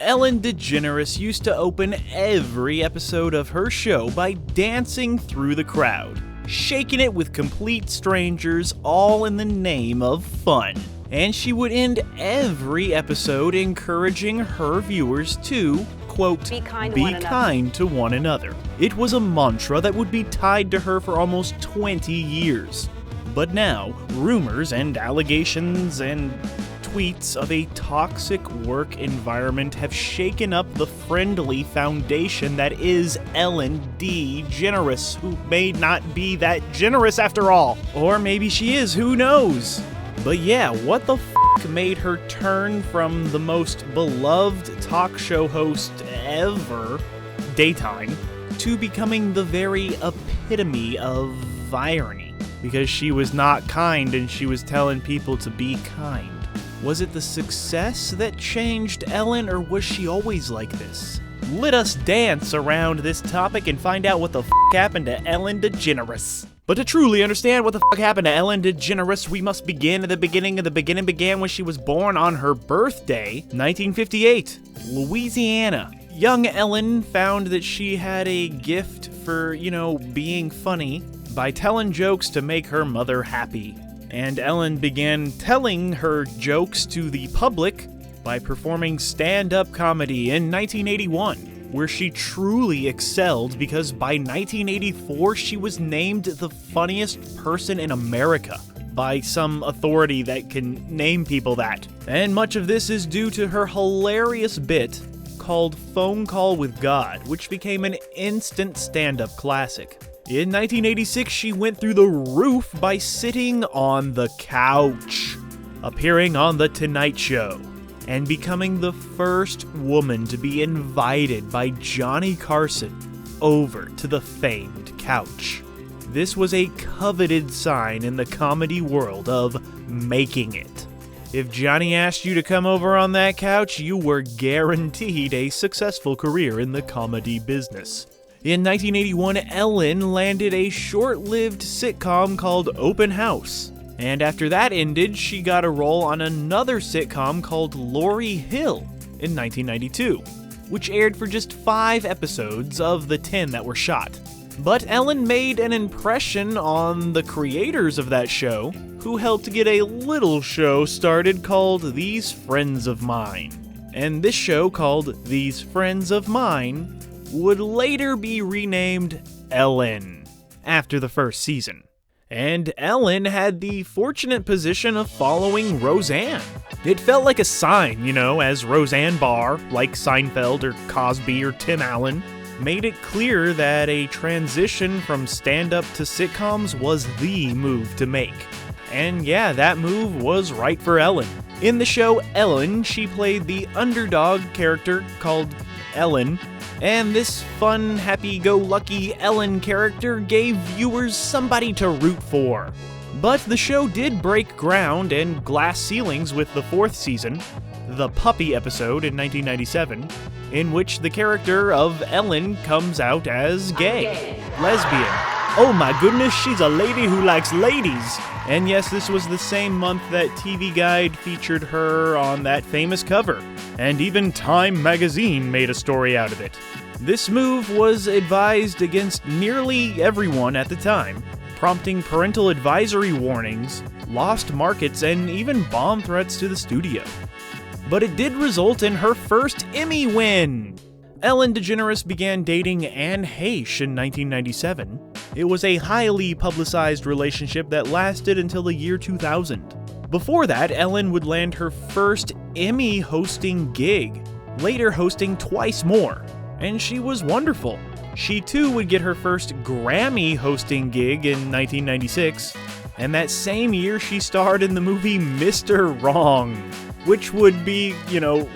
Ellen DeGeneres used to open every episode of her show by dancing through the crowd, shaking it with complete strangers, all in the name of fun. And she would end every episode encouraging her viewers to, quote, be kind to one another. It was a mantra that would be tied to her for almost 20 years. But now, rumors and allegations and tweets of a toxic work environment have shaken up the friendly foundation that is Ellen DeGeneres, who may not be that generous after all. Or maybe she is, who knows? But yeah, what the f*** made her turn from the most beloved talk show host ever, daytime, to becoming the very epitome of irony? Because she was not kind and she was telling people to be kind. Was it the success that changed Ellen, or was she always like this? Let us dance around this topic and find out what the f*** happened to Ellen DeGeneres. But to truly understand what the f*** happened to Ellen DeGeneres, we must begin at the beginning, and the beginning began when she was born on her birthday, 1958, Louisiana. Young Ellen found that she had a gift for, being funny by telling jokes to make her mother happy. And Ellen began telling her jokes to the public by performing stand-up comedy in 1981, where she truly excelled because by 1984 she was named the funniest person in America by some authority that can name people that. And much of this is due to her hilarious bit called Phone Call with God, which became an instant stand-up classic. In 1986, she went through the roof by sitting on the couch, appearing on The Tonight Show, and becoming the first woman to be invited by Johnny Carson over to the famed couch. This was a coveted sign in the comedy world of making it. If Johnny asked you to come over on that couch, you were guaranteed a successful career in the comedy business. In 1981, Ellen landed a short-lived sitcom called Open House. And after that ended, she got a role on another sitcom called Laurel Hill in 1992, which aired for just 5 episodes of the 10 that were shot. But Ellen made an impression on the creators of that show, who helped to get a little show started called These Friends of Mine. And this show, called These Friends of Mine, would later be renamed Ellen after the first season. And Ellen had the fortunate position of following Roseanne. It felt like a sign, as Roseanne Barr, like Seinfeld or Cosby or Tim Allen, made it clear that a transition from stand-up to sitcoms was the move to make. And yeah, that move was right for Ellen. In the show Ellen, she played the underdog character called Ellen, and this fun, happy-go-lucky Ellen character gave viewers somebody to root for. But the show did break ground and glass ceilings with the 4th season, the Puppy episode in 1997, in which the character of Ellen comes out as gay, lesbian. Oh my goodness, she's a lady who likes ladies! And yes, this was the same month that TV Guide featured her on that famous cover, and even Time magazine made a story out of it. This move was advised against nearly everyone at the time, prompting parental advisory warnings, lost markets, and even bomb threats to the studio. But it did result in her first Emmy win! Ellen DeGeneres began dating Anne Heche in 1997. It was a highly publicized relationship that lasted until the year 2000. Before that, Ellen would land her first Emmy hosting gig, later hosting twice more, and she was wonderful. She too would get her first Grammy hosting gig in 1996, and that same year she starred in the movie Mr. Wrong, which would be,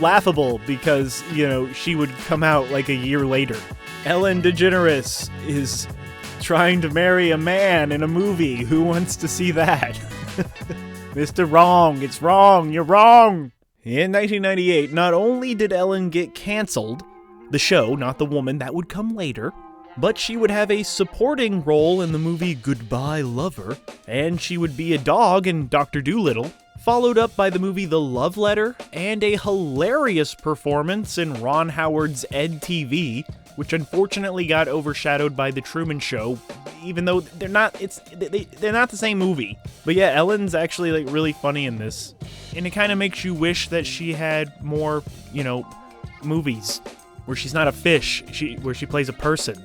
laughable because, she would come out like a year later. Ellen DeGeneres is trying to marry a man in a movie. Who wants to see that? Mr. Wrong, it's wrong, you're wrong! In 1998, not only did Ellen get canceled, the show, not the woman, that would come later, but she would have a supporting role in the movie Goodbye Lover, and she would be a dog in Dr. Dolittle, followed up by the movie The Love Letter and a hilarious performance in Ron Howard's Ed TV, which unfortunately got overshadowed by The Truman Show, even though they're not the same movie. But yeah, Ellen's actually like really funny in this, and it kind of makes you wish that she had more, movies where she's not a fish, where she plays a person.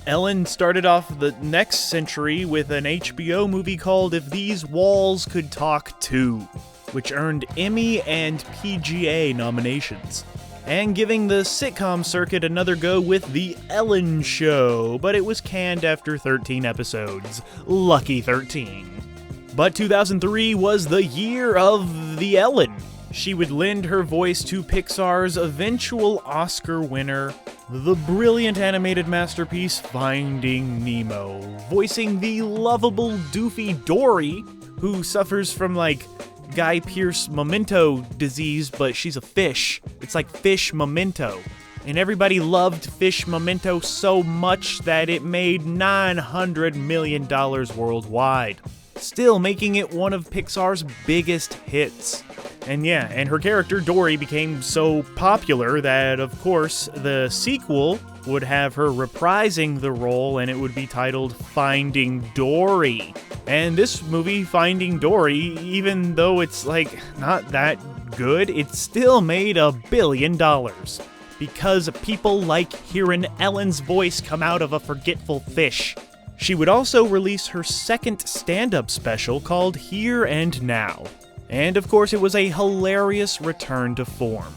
Ellen started off the next century with an HBO movie called If These Walls Could Talk Too, which earned Emmy and PGA nominations, and giving the sitcom circuit another go with The Ellen Show, but it was canned after 13 episodes. Lucky 13. But 2003 was the year of The Ellen. She would lend her voice to Pixar's eventual Oscar winner, the brilliant animated masterpiece Finding Nemo, voicing the lovable, doofy Dory, who suffers from, Guy Pearce memento disease, but she's a fish. It's like fish memento. And everybody loved Fish Memento so much that it made $900 million worldwide, still making it one of Pixar's biggest hits. And her character Dory became so popular that, of course, the sequel would have her reprising the role, and it would be titled Finding Dory. And this movie, Finding Dory, even though it's not that good, it still made $1 billion. Because people like hearing Ellen's voice come out of a forgetful fish. She would also release her second stand-up special called Here and Now. And of course, it was a hilarious return to form.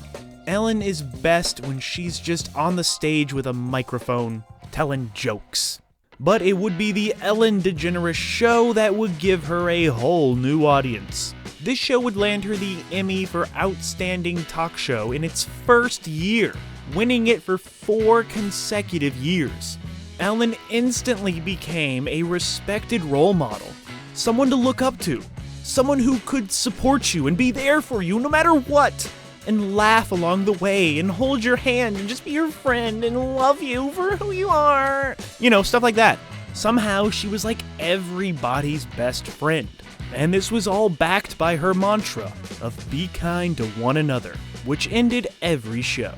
Ellen is best when she's just on the stage with a microphone, telling jokes. But it would be the Ellen DeGeneres show that would give her a whole new audience. This show would land her the Emmy for Outstanding Talk Show in its first year, winning it for 4 consecutive years. Ellen instantly became a respected role model, someone to look up to, someone who could support you and be there for you no matter what, and laugh along the way and hold your hand and just be your friend and love you for who you are. Stuff like that. Somehow she was like everybody's best friend. And this was all backed by her mantra of be kind to one another, which ended every show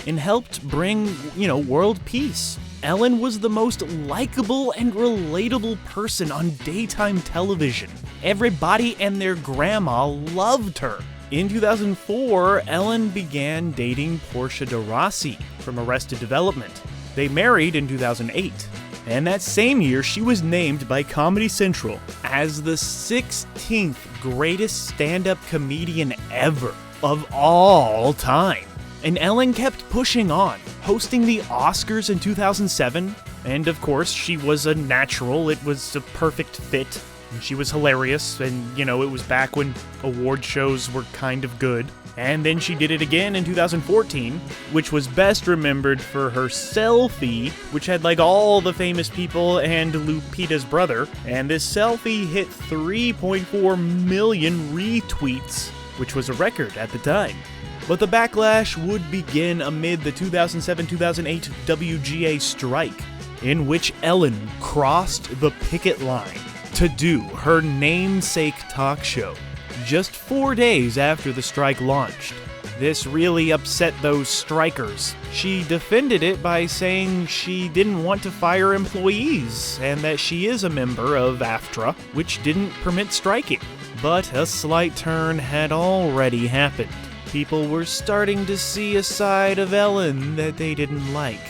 and helped bring, world peace. Ellen was the most likable and relatable person on daytime television. Everybody and their grandma loved her. In 2004, Ellen began dating Portia de Rossi from Arrested Development. They married in 2008. And that same year, she was named by Comedy Central as the 16th greatest stand-up comedian ever of all time. And Ellen kept pushing on, hosting the Oscars in 2007, and of course, she was a natural. It was a perfect fit, and she was hilarious, and, it was back when award shows were kind of good. And then she did it again in 2014, which was best remembered for her selfie, which had all the famous people and Lupita's brother, and this selfie hit 3.4 million retweets, which was a record at the time. But the backlash would begin amid the 2007-2008 WGA strike, in which Ellen crossed the picket line to do her namesake talk show just 4 days after the strike launched. This really upset those strikers. She defended it by saying she didn't want to fire employees and that she is a member of AFTRA, which didn't permit striking. But a slight turn had already happened. People were starting to see a side of Ellen that they didn't like.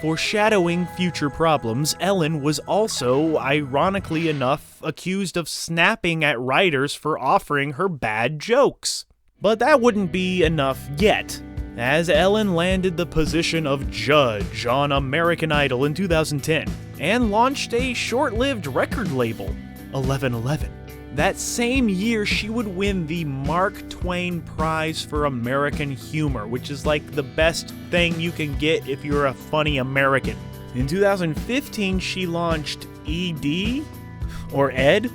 Foreshadowing future problems, Ellen was also, ironically enough, accused of snapping at writers for offering her bad jokes. But that wouldn't be enough yet, as Ellen landed the position of judge on American Idol in 2010 and launched a short-lived record label, 1111. That same year, she would win the Mark Twain Prize for American Humor, which is the best thing you can get if you're a funny American. In 2015, she launched ED, or Ed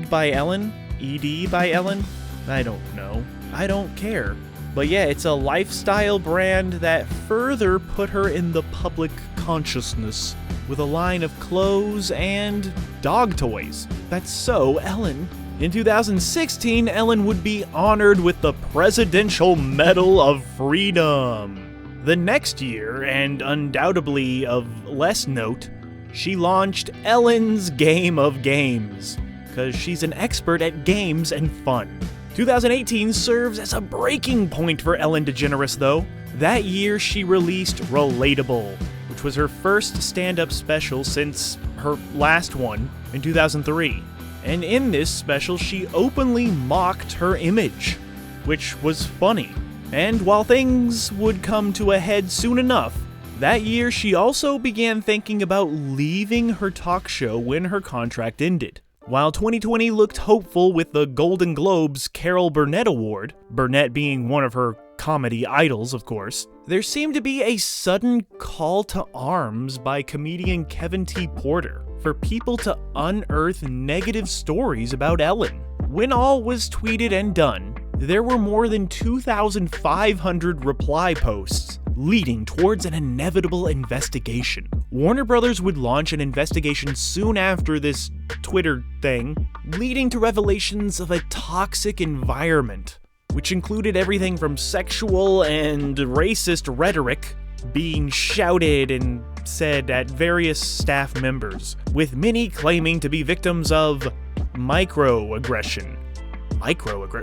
by Ellen, ED by Ellen, I don't know, I don't care. But yeah, it's a lifestyle brand that further put her in the public consciousness with a line of clothes and dog toys. That's so Ellen. In 2016, Ellen would be honored with the Presidential Medal of Freedom. The next year, and undoubtedly of less note, she launched Ellen's Game of Games, because she's an expert at games and fun. 2018 serves as a breaking point for Ellen DeGeneres, though. That year, she released Relatable, which was her first stand-up special since her last one in 2003. And in this special, she openly mocked her image, which was funny. And while things would come to a head soon enough, that year she also began thinking about leaving her talk show when her contract ended. While 2020 looked hopeful with the Golden Globes Carol Burnett Award, Burnett being one of her comedy idols, of course, there seemed to be a sudden call to arms by comedian Kevin T. Porter for people to unearth negative stories about Ellen. When all was tweeted and done, there were more than 2,500 reply posts leading towards an inevitable investigation. Warner Brothers would launch an investigation soon after this Twitter thing, leading to revelations of a toxic environment, which included everything from sexual and racist rhetoric being shouted and said at various staff members, with many claiming to be victims of microaggression.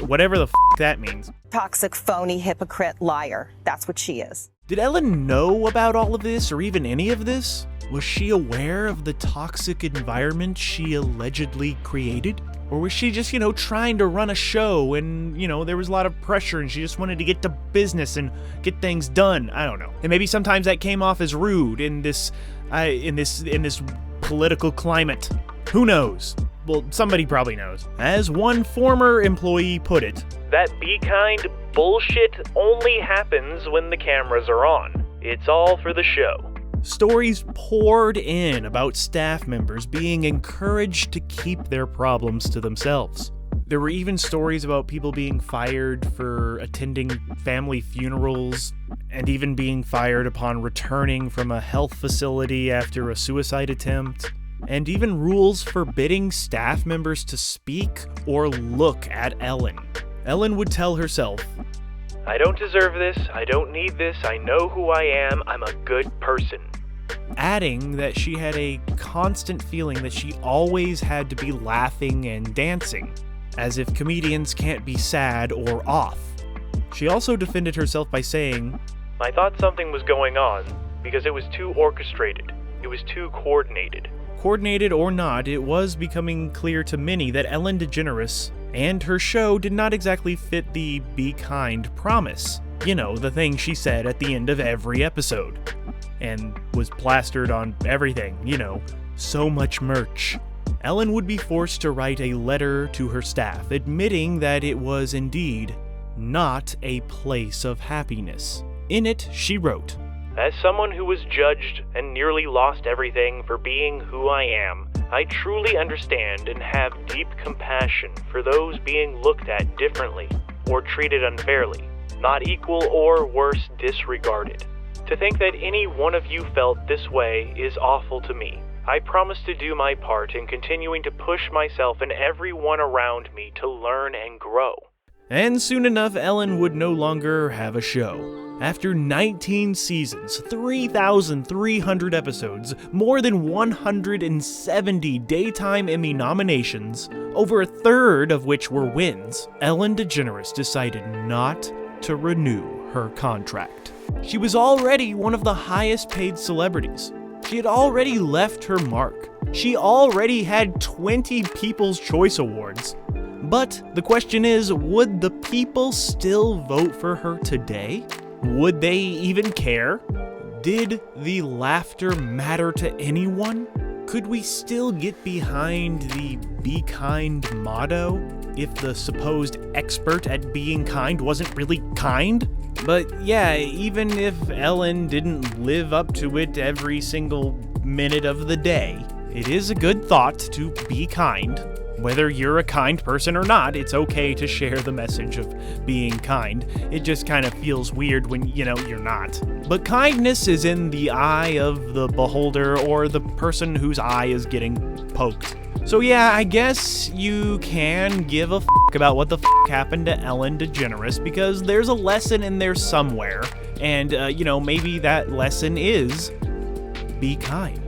Whatever the f that means. Toxic, phony, hypocrite, liar. That's what she is. Did Ellen know about all of this, or even any of this? Was she aware of the toxic environment she allegedly created? Or was she just, trying to run a show and, there was a lot of pressure and she just wanted to get to business and get things done? I don't know. And maybe sometimes that came off as rude in this political climate. Who knows? Well, somebody probably knows. As one former employee put it, that be kind bullshit only happens when the cameras are on. It's all for the show. Stories poured in about staff members being encouraged to keep their problems to themselves. There were even stories about people being fired for attending family funerals, and even being fired upon returning from a health facility after a suicide attempt, and even rules forbidding staff members to speak or look at Ellen. Ellen would tell herself, "I don't deserve this, I don't need this, I know who I am, I'm a good person." Adding that she had a constant feeling that she always had to be laughing and dancing, as if comedians can't be sad or off. She also defended herself by saying, "I thought something was going on because it was too orchestrated, it was too coordinated." Coordinated or not, it was becoming clear to many that Ellen DeGeneres and her show did not exactly fit the be kind promise. The thing she said at the end of every episode. And was plastered on everything, so much merch. Ellen would be forced to write a letter to her staff, admitting that it was indeed not a place of happiness. In it, she wrote, "As someone who was judged and nearly lost everything for being who I am, I truly understand and have deep compassion for those being looked at differently or treated unfairly, not equal or worse, disregarded. To think that any one of you felt this way is awful to me. I promise to do my part in continuing to push myself and everyone around me to learn and grow." And soon enough, Ellen would no longer have a show. After 19 seasons, 3,300 episodes, more than 170 Daytime Emmy nominations, over a third of which were wins, Ellen DeGeneres decided not to renew her contract. She was already one of the highest paid celebrities. She had already left her mark. She already had 20 People's Choice Awards. But the question is, would the people still vote for her today? Would they even care? Did the laughter matter to anyone? Could we still get behind the Be Kind motto if the supposed expert at being kind wasn't really kind? But yeah, even if Ellen didn't live up to it every single minute of the day, it is a good thought to be kind. Whether you're a kind person or not, it's okay to share the message of being kind. It just kind of feels weird when, you're not. But kindness is in the eye of the beholder or the person whose eye is getting poked. So yeah, I guess you can give a about what the happened to Ellen DeGeneres, because there's a lesson in there somewhere, and, maybe that lesson is be kind.